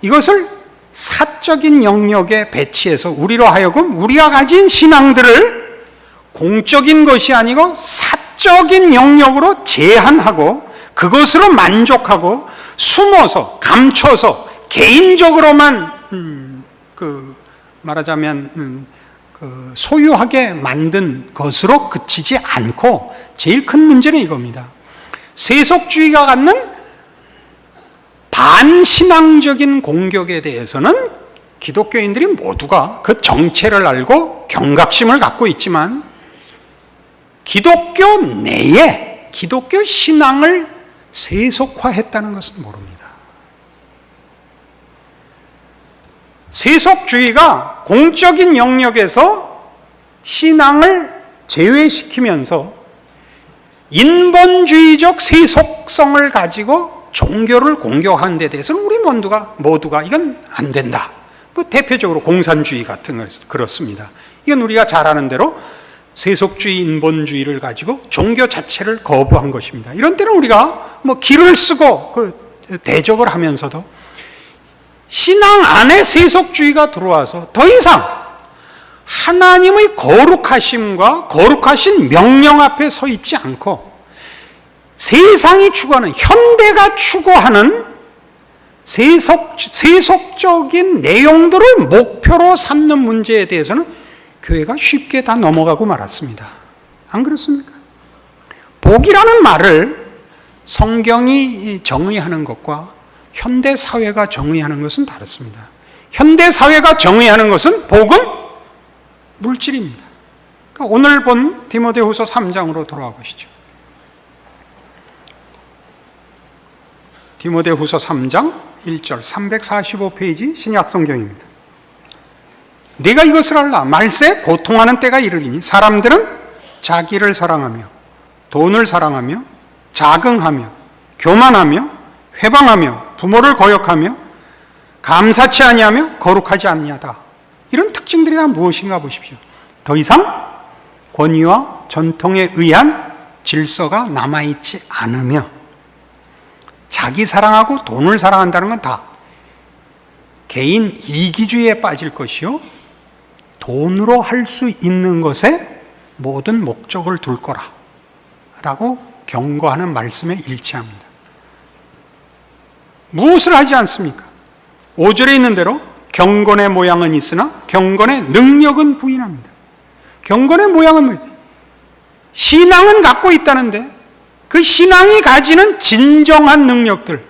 이것을 사적인 영역에 배치해서 우리로 하여금 우리가 가진 신앙들을 공적인 것이 아니고 사적인 영역으로 제한하고 그것으로 만족하고 숨어서 감춰서 개인적으로만 말하자면 소유하게 만든 것으로 그치지 않고 제일 큰 문제는 이겁니다. 세속주의가 갖는 반신앙적인 공격에 대해서는 기독교인들이 모두가 그 정체를 알고 경각심을 갖고 있지만 기독교 내에 기독교 신앙을 세속화했다는 것은 모릅니다. 세속주의가 공적인 영역에서 신앙을 제외시키면서 인본주의적 세속성을 가지고 종교를 공격하는 데 대해서는 우리 모두가 이건 안 된다. 뭐 대표적으로 공산주의 같은 것 그렇습니다. 이건 우리가 잘 아는 대로 세속주의, 인본주의를 가지고 종교 자체를 거부한 것입니다. 이런 때는 우리가 뭐 길을 쓰고 대적을 하면서도 신앙 안에 세속주의가 들어와서 더 이상 하나님의 거룩하심과 거룩하신 명령 앞에 서 있지 않고 세상이 추구하는, 현대가 추구하는 세속적인 내용들을 목표로 삼는 문제에 대해서는 교회가 쉽게 다 넘어가고 말았습니다. 안 그렇습니까? 복이라는 말을 성경이 정의하는 것과 현대 사회가 정의하는 것은 다릅니다. 현대 사회가 정의하는 것은 복은 물질입니다. 그러니까 오늘 본 디모데후서 3장으로 돌아와 보시죠. 디모데후서 3장 1절 345페이지 신약성경입니다. 네가 이것을 알라. 말세 고통하는 때가 이르리니 사람들은 자기를 사랑하며 돈을 사랑하며 자긍하며 교만하며 회방하며 부모를 거역하며 감사치 아니하며 거룩하지 아니하다. 이런 특징들이 다 무엇인가 보십시오. 더 이상 권위와 전통에 의한 질서가 남아있지 않으며 자기 사랑하고 돈을 사랑한다는 건 다 개인 이기주의에 빠질 것이요 돈으로 할 수 있는 것에 모든 목적을 둘 거라 라고 경고하는 말씀에 일치합니다. 무엇을 하지 않습니까? 5절에 있는 대로 경건의 모양은 있으나 경건의 능력은 부인합니다. 경건의 모양은 뭐예요? 신앙은 갖고 있다는데 그 신앙이 가지는 진정한 능력들,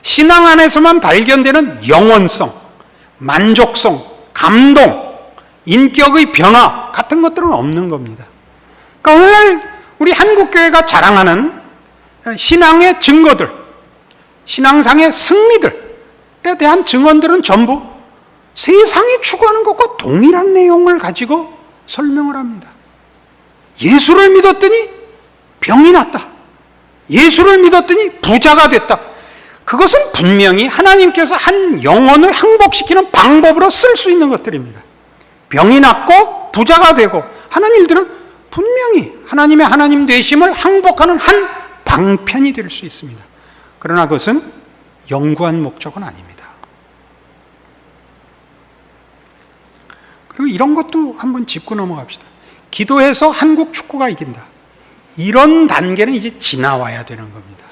신앙 안에서만 발견되는 영원성, 만족성, 감동, 인격의 변화 같은 것들은 없는 겁니다. 그러니까 오늘날 우리 한국교회가 자랑하는 신앙의 증거들, 신앙상의 승리들에 대한 증언들은 전부 세상이 추구하는 것과 동일한 내용을 가지고 설명을 합니다. 예수를 믿었더니 병이 났다. 예수를 믿었더니 부자가 됐다. 그것은 분명히 하나님께서 한 영혼을 항복시키는 방법으로 쓸 수 있는 것들입니다. 병이 낫고 부자가 되고 하는 일들은 분명히 하나님의 하나님 되심을 항복하는 한 방편이 될 수 있습니다. 그러나 그것은 영구한 목적은 아닙니다. 그리고 이런 것도 한번 짚고 넘어갑시다. 기도해서 한국 축구가 이긴다. 이런 단계는 이제 지나와야 되는 겁니다.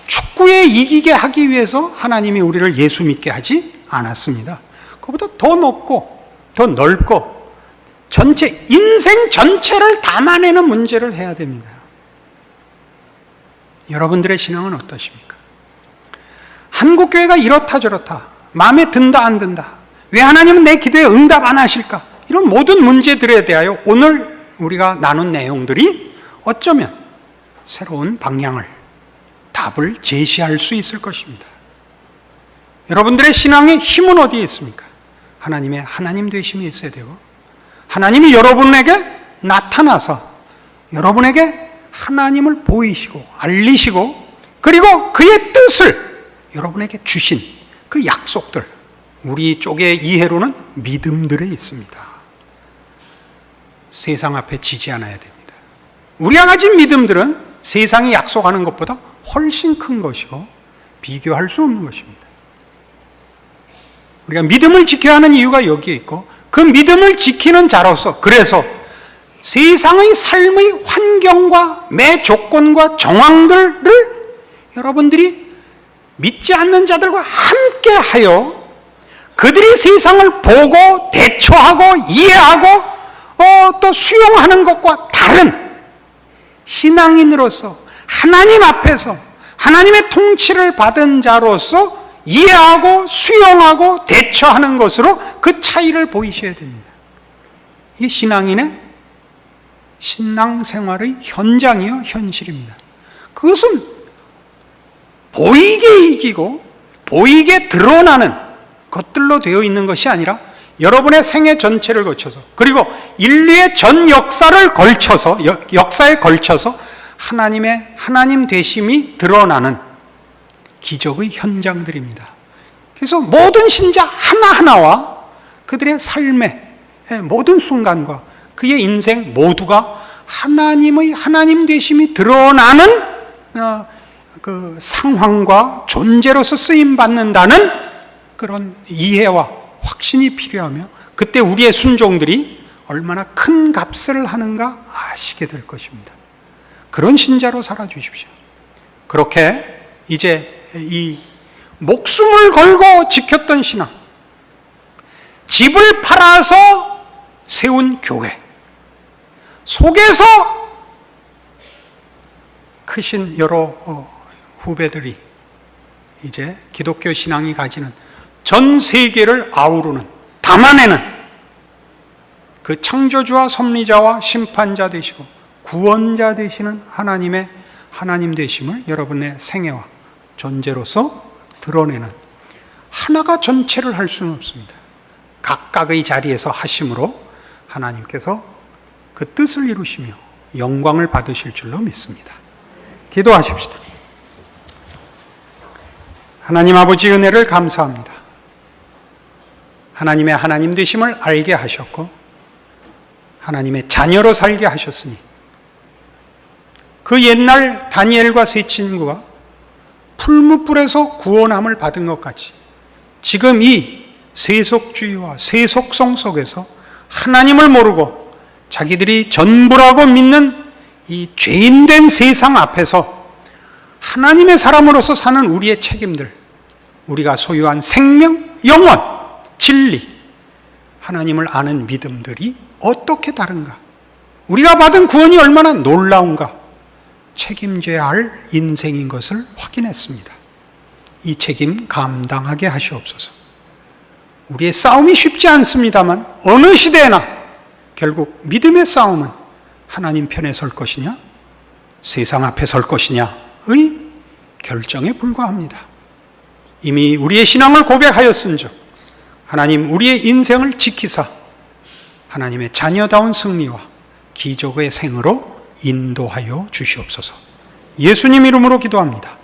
축구에 이기게 하기 위해서 하나님이 우리를 예수 믿게 하지 않았습니다. 그보다 더 높고 더 넓고 전체 인생 전체를 담아내는 문제를 해야 됩니다. 여러분들의 신앙은 어떠십니까? 한국교회가 이렇다 저렇다, 마음에 든다 안 든다, 왜 하나님은 내 기도에 응답 안 하실까, 이런 모든 문제들에 대하여 오늘 우리가 나눈 내용들이 어쩌면 새로운 방향을, 답을 제시할 수 있을 것입니다. 여러분들의 신앙의 힘은 어디에 있습니까? 하나님의 하나님 되심이 있어야 되고, 하나님이 여러분에게 나타나서 여러분에게 하나님을 보이시고 알리시고, 그리고 그의 뜻을 여러분에게 주신 그 약속들, 우리 쪽의 이해로는 믿음들에 있습니다. 세상 앞에 지지 않아야 됩니다. 우리가 가진 믿음들은 세상이 약속하는 것보다 훨씬 큰 것이고 비교할 수 없는 것입니다. 우리가 믿음을 지켜야 하는 이유가 여기에 있고, 그 믿음을 지키는 자로서, 그래서 세상의 삶의 환경과 매 조건과 정황들을 여러분들이 믿지 않는 자들과 함께 하여 그들이 세상을 보고 대처하고 이해하고 또 수용하는 것과 다른 신앙인으로서 하나님 앞에서 하나님의 통치를 받은 자로서 이해하고 수용하고 대처하는 것으로 그 차이를 보이셔야 됩니다. 이게 신앙인의 신앙생활의 현장이요 현실입니다. 그것은 보이게 이기고 보이게 드러나는 것들로 되어 있는 것이 아니라 여러분의 생애 전체를 거쳐서, 그리고 인류의 전 역사에 걸쳐서 하나님의 하나님 되심이 드러나는 기적의 현장들입니다. 그래서 모든 신자 하나하나와 그들의 삶의 모든 순간과 그의 인생 모두가 하나님의 하나님 되심이 드러나는 그 상황과 존재로서 쓰임받는다는 그런 이해와 확신이 필요하며, 그때 우리의 순종들이 얼마나 큰 값을 하는가 아시게 될 것입니다. 그런 신자로 살아주십시오. 그렇게 이제 이 목숨을 걸고 지켰던 신앙, 집을 팔아서 세운 교회 속에서 크신 여러 후배들이 이제 기독교 신앙이 가지는 전 세계를 아우르는, 담아내는 그 창조주와 섭리자와 심판자 되시고 구원자 되시는 하나님의 하나님 되심을 여러분의 생애와 존재로서 드러내는, 하나가 전체를 할 수는 없습니다. 각각의 자리에서 하심으로 하나님께서 그 뜻을 이루시며 영광을 받으실 줄로 믿습니다. 기도하십시다. 하나님 아버지 은혜를 감사합니다. 하나님의 하나님 되심을 알게 하셨고 하나님의 자녀로 살게 하셨으니 그 옛날 다니엘과 세 친구가 풀무불에서 구원함을 받은 것까지 지금 이 세속주의와 세속성 속에서 하나님을 모르고 자기들이 전부라고 믿는 이 죄인된 세상 앞에서 하나님의 사람으로서 사는 우리의 책임들, 우리가 소유한 생명, 영원, 진리, 하나님을 아는 믿음들이 어떻게 다른가? 우리가 받은 구원이 얼마나 놀라운가? 책임져야 할 인생인 것을 확인했습니다. 이 책임 감당하게 하시옵소서. 우리의 싸움이 쉽지 않습니다만 어느 시대나 결국 믿음의 싸움은 하나님 편에 설 것이냐, 세상 앞에 설 것이냐의 결정에 불과합니다. 이미 우리의 신앙을 고백하였은즉 하나님 우리의 인생을 지키사 하나님의 자녀다운 승리와 기적의 생으로 인도하여 주시옵소서. 예수님 이름으로 기도합니다.